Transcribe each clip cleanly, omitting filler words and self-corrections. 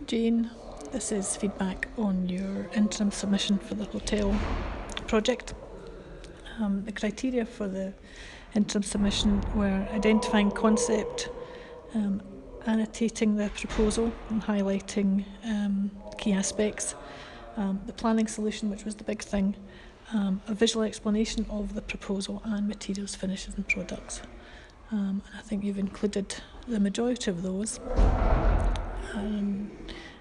Jane, this is feedback on your interim submission for the hotel project. The criteria for the interim submission were identifying concept, annotating the proposal and highlighting key aspects, the planning solution, which was the big thing, a visual explanation of the proposal and materials, finishes and products. And I think you've included the majority of those.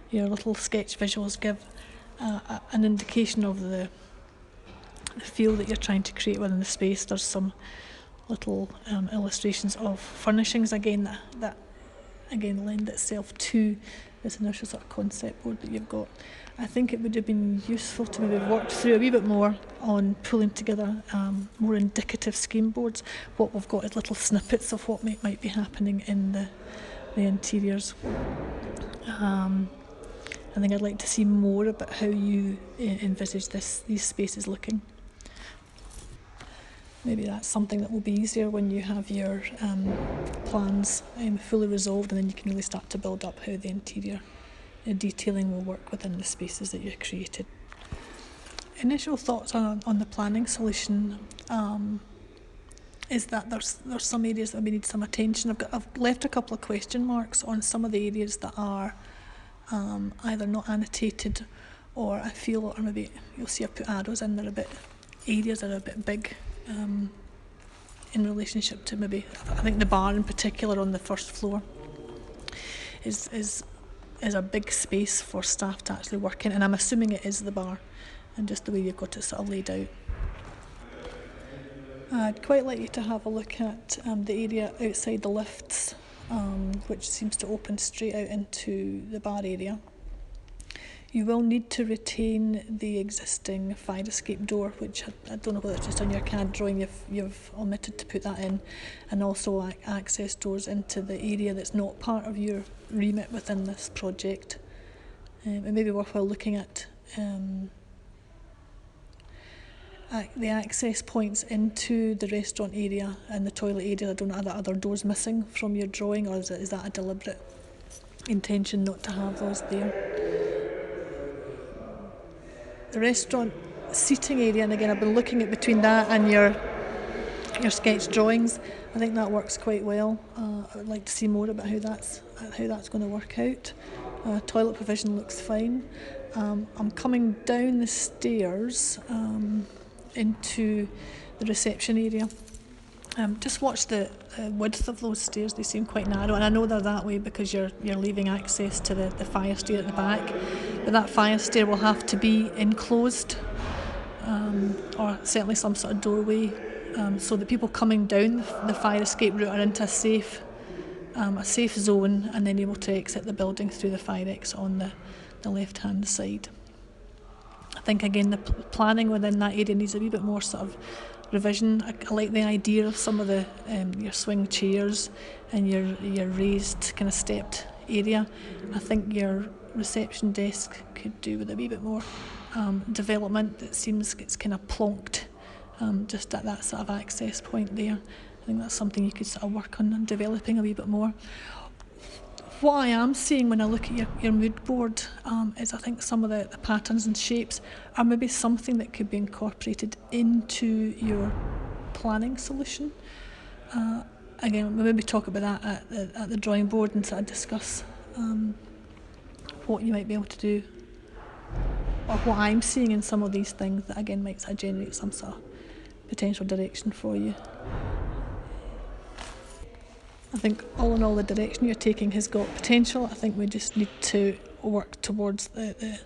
Your little sketch visuals give an indication of the feel that you're trying to create within the space. There's some little illustrations of furnishings again that again lend itself to this initial sort of concept board that you've got. I think it would have been useful to maybe work through a wee bit more on pulling together more indicative scheme boards. What we've got is little snippets of what might be happening in the interiors. I think I'd like to see more about how you envisage these spaces looking. Maybe that's something that will be easier when you have your plans fully resolved, and then you can really start to build up how the interior detailing will work within the spaces that you've created. Initial thoughts on the planning solution is that there's some areas that we need some attention. I've left a couple of question marks on some of the areas that are either not annotated, or I feel, or maybe you'll see I put arrows in there, areas that are a bit big in relationship to maybe, I think the bar in particular on the first floor is a big space for staff to actually work in, and I'm assuming it is the bar, and just the way you've got it sort of laid out. I'd quite like you to have a look at the area outside the lifts, which seems to open straight out into the bar area. You will need to retain the existing fire escape door, which I don't know whether it's just on your CAD drawing you've omitted to put that in, and also access doors into the area that's not part of your remit within this project. It may be worthwhile looking at the access points into the restaurant area and the toilet area. I don't know, are there other doors missing from your drawing, or is that a deliberate intention not to have those there? The restaurant seating area, and again I've been looking at between that and your sketch drawings. I think that works quite well. I would like to see more about how that's going to work out. Toilet provision looks fine. I'm coming down the stairs into the reception area. Just watch the width of those stairs. They seem quite narrow, and I know they're that way because you're leaving access to the fire stair at the back, but that fire stair will have to be enclosed, or certainly some sort of doorway, so that people coming down the fire escape route are into a safe zone, and then able to exit the building through the fire exit on the left hand side. I think again the planning within that area needs a wee bit more sort of revision. I like the idea of some of the your swing chairs and your raised kind of stepped area. I think your reception desk could do with a wee bit more development. It seems it's kind of plonked just at that sort of access point there. I think that's something you could sort of work on and developing a wee bit more. What I am seeing when I look at your mood board is I think some of the patterns and shapes are maybe something that could be incorporated into your planning solution. Again, we'll maybe talk about that at the drawing board and sort of discuss what you might be able to do, or what I'm seeing in some of these things that again might sort of generate some sort of potential direction for you. I think all in all the direction you're taking has got potential. I think we just need to work towards the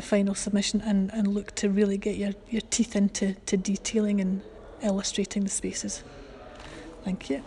final submission and look to really get your teeth into detailing and illustrating the spaces. Thank you.